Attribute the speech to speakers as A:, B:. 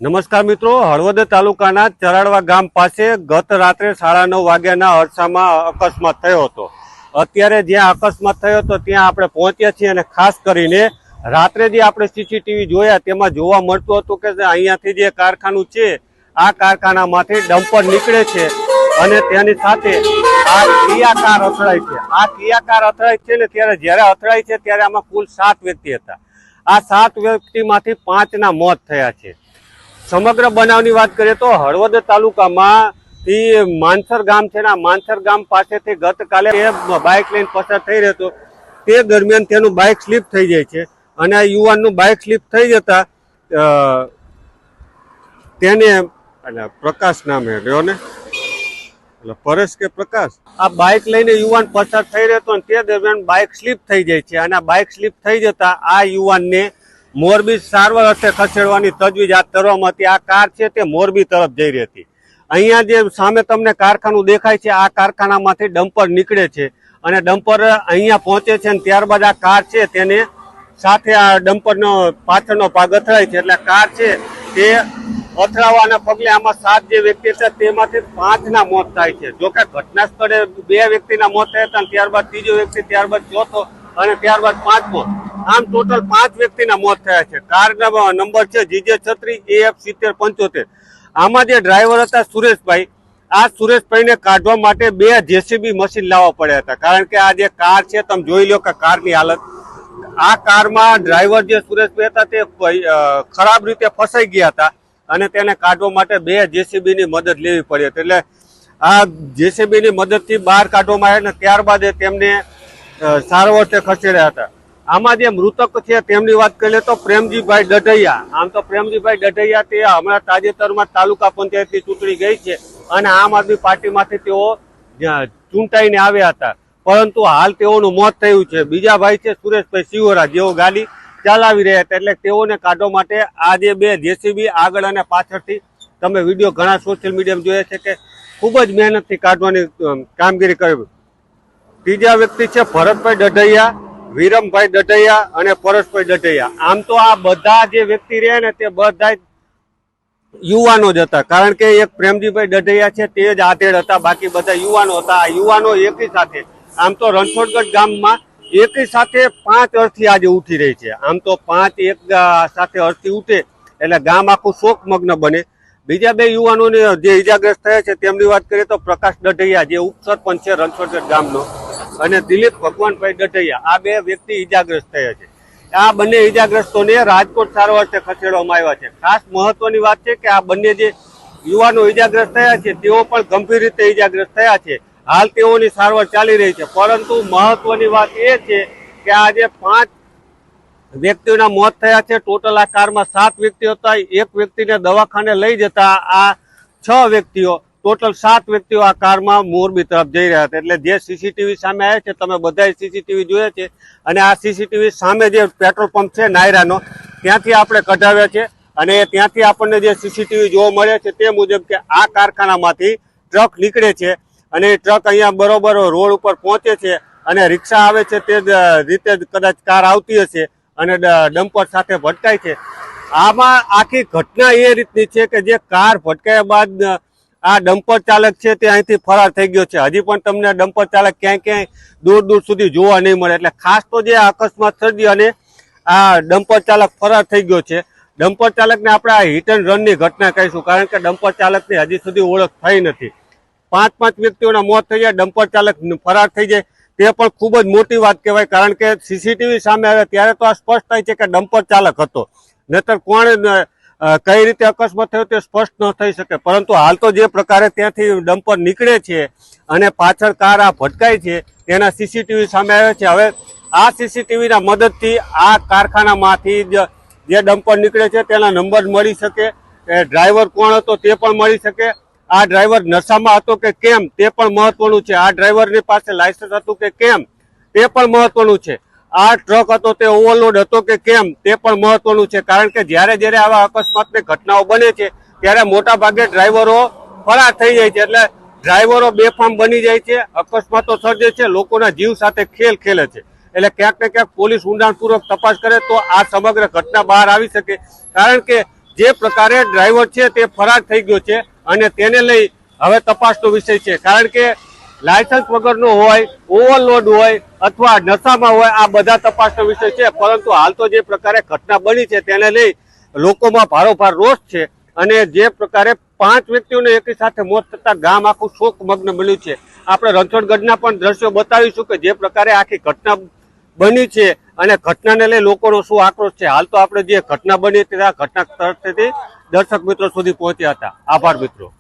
A: નમસ્કાર મિત્રો, હળવદ તાલુકાના ચરાડવા ગામ પાસે ગત રાત્રે 9:30 વાગ્યાના અરસામાં અકસ્માત થયો હતો। અત્યારે જ્યાં અકસ્માત થયો હતો ત્યાં આપણે પહોંચ્યા છીએ અને ખાસ કરીને રાત્રે જે આપણે સીસીટીવી જોયા તેમાં જોવા મળતું હતું કે અહીંયાથી જે કારખાનું છે આ કારખાનામાંથી ડમ્પર નીકળે છે અને તેની સાથે આ કિયા કાર અથડાય છે। આ કિયા કાર અથડાય છે ને ત્યારે જ્યારે અથડાય છે ત્યારે આમાં કુલ 7 વ્યક્તિ હતા। આ 7 વ્યક્તિમાંથી 5ના મોત થયા છે। સમગ્ર બનાવની વાત કરીએ તો હળવદ તાલુકામાં માનસર ગામ છે ને માનસર ગામ પાસેથી ગતકાલે બાઇક લઈને પસાર થઈ રહ્યો હતો તે દરમિયાન તેનું બાઇક સ્લીપ થઈ જાય છે અને આ યુવાનનું બાઇક સ્લીપ થઈ જતા તેને પ્રકાશ નામે રહ્યો ને પરેશ કે પ્રકાશ આ બાઇક લઈને યુવાન પસાર થઈ રહ્યો હતો અને તે દરમિયાન બાઇક સ્લીપ થઈ જાય છે અને બાઇક સ્લીપ થઈ જતા આ યુવાનને મોરબી સારવાર અર્થે ખસેડવાની તજવીજ હાથ ધરવામાં હતી। આ કાર છે તે મોરબી તરફ જઈ રહી હતી। અહીંયા જે સામે તમને કારખાનું દેખાય છે આ કારખાનામાંથી ડમ્પર નીકળે છે અને ડમ્પર અહીંયા પહોંચે છે અને ત્યારબાદ આ કાર છે તેને સાથે આ ડમ્પરનો પાછળનો ભાગ અથડાય છે એટલે કાર છે તે અથડાવાના પગલે આમાં 7 જે વ્યક્તિ હતા તેમાંથી 5ના મોત થાય છે। જોકે ઘટના સ્થળે 2 વ્યક્તિના મોત થયા હતા, ત્યારબાદ ત્રીજો વ્યક્તિ, ત્યારબાદ ચોથો અને ત્યારબાદ 5મો, આમ ટોટલ 5 વ્યક્તિના મોત થયા છે। કારના નંબર છે GJ36AF7075। આમાં જે ડ્રાઈવર હતા સુરેશભાઈ, આ સુરેશભાઈને કાઢવા માટે 2 જેસીબી મશીન લાવવા પડ્યા હતા કારણ કે આ જે કાર છે તમે જોઈ લો કે કારની હાલત, આ કારમાં ડ્રાઈવર જે સુરેશભાઈ હતા તે ખરાબ રીતે ફસાઈ ગયા હતા અને તેને કાઢવા માટે 2 જેસીબીની મદદ લેવી પડી હતી। એટલે આ જેસીબીની મદદથી બહાર કાઢવામાં આવ્યા અને ત્યારબાદ તેમને સારવાર ખસેડ્યા હતા। આમાં જે મૃતક છે તેમની વાત કરીએ તો પ્રેમજીભાઈ ડઢૈયા, આમ તો પ્રેમજીભાઈ ડઢૈયા તે હમણાં તાજેતરમાં તાલુકા પંચાયતની ચૂંટણી ગઈ છે અને આમ આદમી પાર્ટીમાંથી તેઓ ચૂંટાઈને આવ્યા હતા, પરંતુ હાલ તેઓનું મોત થયું છે। બીજા ભાઈ છે સુરેશભાઈ સિવોરા, જેઓ ગાડી ચલાવી રહ્યા હતા, એટલે તેઓને કાઢવા માટે આ જે 2 જેસીબી આગળ અને પાછળથી તમે વિડીયો ઘણા સોશિયલ મીડિયામાં જોયા છે કે ખૂબ જ મહેનતથી કાઢવાની કામગીરી કરી। ત્રીજા વ્યક્તિ છે ભરતભાઈ ડઢૈયા, વિરમભાઈ ડઢૈયા અને પરેશભાઈ ડઢૈયા। આમ તો આ બધા જે વ્યક્તિ રહ્યા ને તે બધા યુવાનો જ હતા કારણ કે એક પ્રેમજીભાઈ ડઢૈયા છે તે જ આધેડ હતા, બાકી બધા યુવાનો હતા। આ યુવાનો એકી સાથે, આમ તો રણછોડગઢ ગામમાં એકી સાથે 5 અર્થી આજે ઉઠી રહી છે। આમ તો 5 એક સાથે અર્થી ઉઠે એટલે ગામ આખું શોકમગ્ન બને। બીજા 2 યુવાનોને જે ઈજાગ્રસ્ત થયા છે તેમની વાત કરીએ તો પ્રકાશ ડઢૈયા જે ઉપસરપંચ છે રણછોડગઢ ગામનો અને દિલીપ ભગવાનભાઈ ડઢૈયા, આ 2 વ્યક્તિ ઈજાગ્રસ્ત થયા છે। આ બંને ઈજાગ્રસ્તોને રાજકોટ સારવાર ખસેડવામાં આવ્યા છે। ખાસ મહત્વની વાત છે કે આ બંને જે યુવાનો ઈજાગ્રસ્ત થયા છે તેઓ પણ ગંભીર રીતે ઈજાગ્રસ્ત થયા છે। હાલ તેઓની સારવાર ચાલી રહી છે, પરંતુ મહત્વની વાત એ છે કે આજે 5 વ્યક્તિઓના મોત થયા છે। ટોટલ આ કારમાં 7 વ્યક્તિઓ હતા, એક વ્યક્તિને દવાખાને લઈ જતા આ 6 વ્યક્તિઓ, ટોટલ 7 વ્યક્તિઓ આ કારમાં મોરબી તરફ જઈ રહ્યા હતા। એટલે જે સીસીટીવી સામે આવ્યા છે તમે બધાએ સીસીટીવી જોયા છે અને આ સીસીટીવી સામે જે પેટ્રોલ પંપ છે નાયરાનો ત્યાંથી આપણે કઢાવ્યા છે અને ત્યાંથી આપણને જે સીસીટીવી જોવા મળે છે તે મુજબ કે આ કારખાનામાંથી ટ્રક નીકળે છે અને ટ્રક અહીંયા બરોબર રોડ ઉપર પહોંચે છે અને રિક્ષા આવે છે તે રીતે કદાચ કાર આવતી હશે અને ડમ્પર સાથે ભટકાય છે। આમાં આખી ઘટના એ રીતની છે કે જે કાર ભટકાયા બાદ આ ડમ્પર ચાલક છે તે અહીંથી ફરાર થઈ ગયો છે। હજી પણ તમને ડમ્પર ચાલક ક્યાંય દૂર દૂર સુધી જોવા નહીં મળે। એટલે ખાસ તો જે અકસ્માત સર્જી અને આ ડમ્પર ચાલક ફરાર થઈ ગયો છે। ડમ્પર ચાલકને આપણે આ હિટ એન્ડ રનની ઘટના કહીશું કારણ કે ડમ્પર ચાલકની હજી સુધી ઓળખ થઈ નથી। 5 વ્યક્તિઓના મોત થઈ જાય, ડમ્પર ચાલક ફરાર થઈ જાય તે પણ ખૂબ જ મોટી વાત કહેવાય કારણ કે સીસીટીવી સામે આવે ત્યારે તો આ સ્પષ્ટ થાય છે કે ડમ્પર ચાલક હતો, નહીતર કોણ કઈ રીતે અકસ્માત થયો તે સ્પષ્ટ ન થઈ શકે। પરંતુ હાલ તો જે પ્રકારે ત્યાંથી ડમ્પર નીકળે છે અને પાછળ કાર આ ભટકાય છે તેના સીસીટીવી સામે આવે છે। હવે આ સીસીટીવીના મદદથી આ કારખાનામાંથી જે ડમ્પર નીકળે છે તેના નંબર મળી શકે, ડ્રાઈવર કોણ હતો તે પણ મળી શકે, આ ડ્રાઈવર નશામાં હતો કે કેમ તે પણ મહત્વનું છે, આ ડ્રાઈવરની પાસે લાયસન્સ હતું કે કેમ તે પણ મહત્વનું છે, આ ટ્રક હતો તે ઓવરલોડ હતો કે કેમ તે પણ મહત્વનું છે। કારણ કે જ્યારે આવા અકસ્માતની ઘટનાઓ બને છે ત્યારે મોટા ભાગે ડ્રાઈવરો ફરાર થઈ જાય છે, એટલે ડ્રાઈવરો બેફામ બની જાય છે, અકસ્માતો સર્જે છે, લોકોના જીવ સાથે ખેલ ખેલે છે। એટલે ક્યાંક ને ક્યાંક પોલીસ ઊંડાણપૂર્વક તપાસ કરે તો આ સમગ્ર ઘટના બહાર આવી શકે કારણ કે જે પ્રકારે ડ્રાઈવર છે તે ફરાર થઈ ગયો છે અને તેને લઈ હવે તપાસનો વિષય છે, કારણ કે લાયસન્સ વગરનો હોય, ઓવરલોડ હોય અથવા નશામાં હોય, આ બધા તપાસનો વિષય છે. પરંતુ હાલ તો જે પ્રકારે ઘટના બની છે તેને લઈ લોકોમાં ભારોભાર રોષ છે અને જે પ્રકારે 5 વ્યક્તિઓને એકી સાથે મોત થતા ગામ આખું શોકમગ્ન બન્યું છે. આપણે રણછોડગઢના પણ દ્રશ્યો બતાવીશું કે જે પ્રકારે આખી ઘટના બની છે અને ઘટનાને લઈ લોકોનો શું આક્રોશ છે. હાલ તો આપણે જે ઘટના બની હતી આ ઘટના સ્થળથી દર્શક મિત્રો સુધી પહોંચ્યા હતા. આભાર મિત્રો.